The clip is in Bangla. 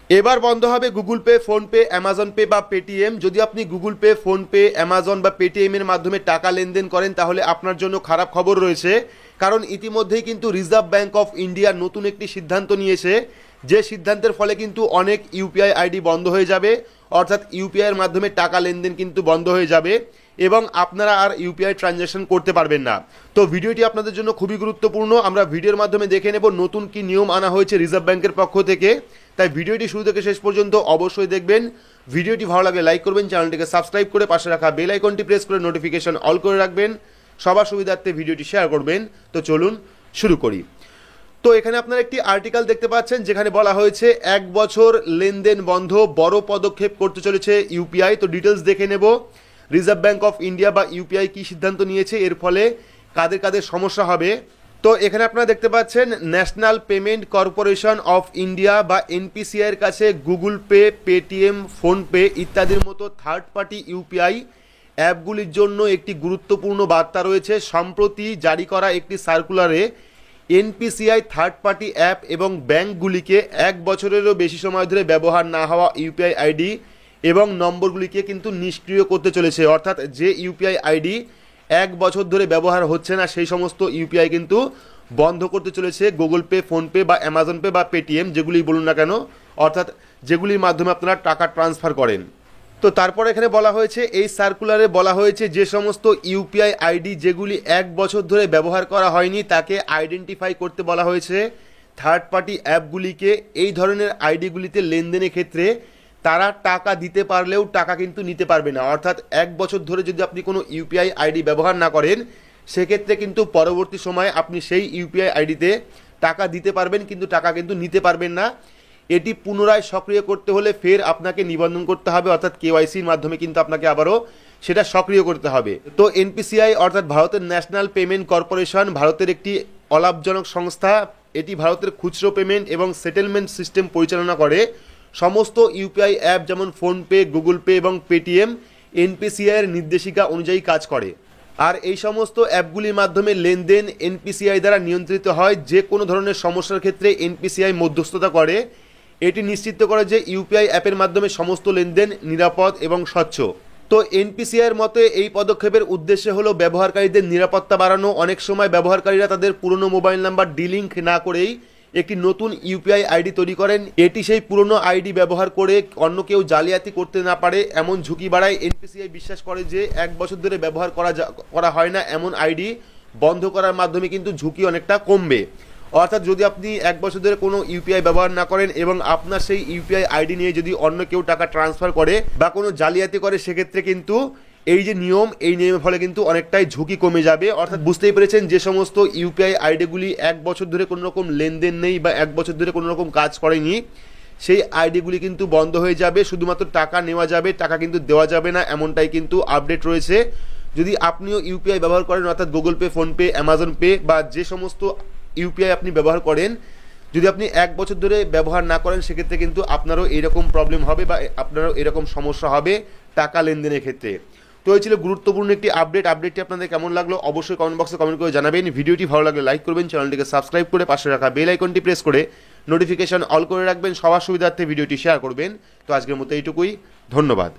এবার বন্ধ হবে Google pay, PhonePe, Amazon pay বা পেটিএম। যদি আপনি গুগল পে, ফোনপে, অ্যামাজন বা পেটিএম এর মাধ্যমে টাকা লেনদেন করেন তাহলে আপনার জন্য খারাপ খবর রয়েছে, কারণ ইতিমধ্যেই কিন্তু রিজার্ভ ব্যাঙ্ক অফ ইন্ডিয়া নতুন একটি সিদ্ধান্ত নিয়েছে, যে সিদ্ধান্তের ফলে কিন্তু অনেক ইউপিআই আইডি বন্ধ হয়ে যাবে, অর্থাৎ ইউপিআইয়ের মাধ্যমে টাকা লেনদেন কিন্তু বন্ধ হয়ে যাবে এবং আপনারা আর ইউপিআই ট্রানজ্যাকশন করতে পারবেন না। তো ভিডিওটি আপনাদের জন্য খুবই গুরুত্বপূর্ণ। আমরা ভিডিওর মাধ্যমে দেখে নেব নতুন কি নিয়ম আনা হয়েছে রিজার্ভ ব্যাঙ্কের পক্ষ থেকে। তাই ভিডিওটি শুরু থেকে শেষ পর্যন্ত অবশ্যই দেখবেন। ভিডিওটি ভালো লাগলে লাইক করবেন, চ্যানেলটিকে সাবস্ক্রাইব করে পাশে রাখা বেল আইকনটি প্রেস করে নোটিফিকেশন অল করে রাখবেন, সবার সুবিধার্থে ভিডিওটি শেয়ার করবেন। তো চলুন শুরু করি। তো এখানে আপনারা একটি আর্টিকেল দেখতে পাচ্ছেন যেখানে বলা হয়েছে 1 বছর লেনদেন বন্ধ, বড় পদক্ষেপ করতে চলেছে ইউপিআই। তো ডিটেলস দেখে নেব রিজার্ভ ব্যাঙ্ক অফ ইন্ডিয়া বা ইউপিআই কি সিদ্ধান্ত নিয়েছে, এর ফলে কাদের কাদের সমস্যা হবে। তো এখানে আপনারা দেখতে পাচ্ছেন national payment corporation of India বা এনপিসিআই এর কাছে গুগল পে, পেটিএম, ফোনপে ইত্যাদির মতো থার্ড পার্টি ইউপিআই অ্যাপগুলির জন্য একটি গুরুত্বপূর্ণ বার্তা রয়েছে। সম্প্রতি জারি করা একটি সার্কুলারে এনপিসিআই থার্ড পার্টি অ্যাপ এবং ব্যাঙ্কগুলিকে 1 বছরেরও বেশি সময় ধরে ব্যবহার না হওয়া ইউপিআই আইডি এবং নম্বরগুলিকে কিন্তু নিষ্ক্রিয় করতে চলেছে। অর্থাৎ যে ইউপিআই আইডি 1 বছর ধরে ব্যবহার হচ্ছে না সেই সমস্ত ইউপিআই কিন্তু বন্ধ করতে চলেছে গুগল পে, ফোনপে বা অ্যামাজন পে বা পেটিএম, যেগুলি বলুন না কেন, অর্থাৎ যেগুলির মাধ্যমে আপনারা টাকা ট্রান্সফার করেন। তো তারপর এখানে বলা হয়েছে এই সার্কুলারে বলা হয়েছে যে সমস্ত ইউপিআই আইডি যেগুলি 1 বছর ধরে ব্যবহার করা হয়নি তাকে আইডেন্টিফাই করতে বলা হয়েছে। থার্ড পার্টি অ্যাপগুলিকে এই ধরনের আইডিগুলিতে লেনদেনের ক্ষেত্রে তারা টাকা দিতে পারলেও টাকা কিন্তু নিতে পারবে না। অর্থাৎ 1 বছর ধরে যদি আপনি কোনো ইউপিআই আইডি ব্যবহার না করেন সেক্ষেত্রে কিন্তু পরবর্তী সময়ে আপনি সেই ইউপিআই আইডিতে টাকা দিতে পারবেন কিন্তু টাকা কিন্তু নিতে পারবেন না। এটি পুনরায় সক্রিয় করতে হলে ফের আপনাকে নিবন্ধন করতে হবে, অর্থাৎ কেওয়াইসির মাধ্যমে কিন্তু আপনাকে আবারও সেটা সক্রিয় করতে হবে। তো এনপিসিআই অর্থাৎ ভারতের ন্যাশনাল পেমেন্ট কর্পোরেশন ভারতের একটি অলাভজনক সংস্থা। এটি ভারতের খুচরো পেমেন্ট এবং সেটেলমেন্ট সিস্টেম পরিচালনা করে। সমস্ত ইউপিআই অ্যাপ যেমন ফোনপে, গুগল পে এবং পেটিএম এনপিসিআই এর নির্দেশিকা অনুযায়ী কাজ করে। আর এই সমস্ত অ্যাপগুলির মাধ্যমে লেনদেন এনপিসিআই দ্বারা নিয়ন্ত্রিত হয়। যে কোনো ধরনের সমস্যার ক্ষেত্রে এনপিসিআই মধ্যস্থতা করে। এটি নিশ্চিত করে যে ইউপিআই অ্যাপের মাধ্যমে সমস্ত লেনদেন নিরাপদ এবং স্বচ্ছ। তো এনপিসিআইয়ের মতে এই পদক্ষেপের উদ্দেশ্য হলো ব্যবহারকারীদের নিরাপত্তা বাড়ানো। অনেক সময় ব্যবহারকারীরা তাদের পুরনো মোবাইল নাম্বার ডিলিঙ্ক না করেই একটি নতুন ইউপিআই আইডি তৈরি করেন। এটি সেই পুরনো আইডি ব্যবহার করে অন্য কেউ জালিয়াতি করতে না পারে এমন ঝুঁকি বাড়ায়। এনপিসিআই বিশ্বাস করে যে 1 বছর ধরে ব্যবহার করা হয় না এমন আইডি বন্ধ করার মাধ্যমে কিন্তু ঝুঁকি অনেকটা কমবে। অর্থাৎ যদি আপনি 1 বছর ধরে কোনো ইউপিআই ব্যবহার না করেন এবং আপনার সেই ইউপিআই আইডি নিয়ে যদি অন্য কেউ টাকা ট্রান্সফার করে বা কোনো জালিয়াতি করে সেক্ষেত্রে কিন্তু এই যে নিয়ম, এই নিয়মের ফলে কিন্তু অনেকটাই ঝুঁকি কমে যাবে। অর্থাৎ বুঝতেই পেরেছেন যে সমস্ত ইউপিআই আইডিগুলি 1 বছর ধরে কোনো রকম লেনদেন নেই বা 1 বছর ধরে কোনো রকম কাজ করেনি সেই আইডিগুলি কিন্তু বন্ধ হয়ে যাবে। শুধুমাত্র টাকা নেওয়া যাবে, টাকা কিন্তু দেওয়া যাবে না, এমনটাই কিন্তু আপডেট রয়েছে। যদি আপনিও ইউপিআই ব্যবহার করেন অর্থাৎ Google pay, PhonePe, Amazon pay বা যে সমস্ত ইউপিআই আপনি ব্যবহার করেন, যদি আপনি 1 বছর ধরে ব্যবহার না করেন সেক্ষেত্রে কিন্তু আপনারও এরকম প্রবলেম হবে বা আপনারও এরকম সমস্যা হবে টাকা লেনদেনের ক্ষেত্রে। তো এই ছিল গুরুত্বপূর্ণ একটি আপডেটটি আপনাদের কেমন লাগলো অবশ্যই কমেন্ট বক্সে কমেন্ট করে জানাবেন। ভিডিওটি ভালো লাগলে লাইক করবেন, চ্যানেলটিকে সাবস্ক্রাইব করে পাশে রাখা বেল আইকনটি প্রেস করে নোটিফিকেশন অল করে রাখবেন, সবার সুবিধার্থে ভিডিওটি শেয়ার করবেন। তো আজকের মতো এইটুকুই, ধন্যবাদ।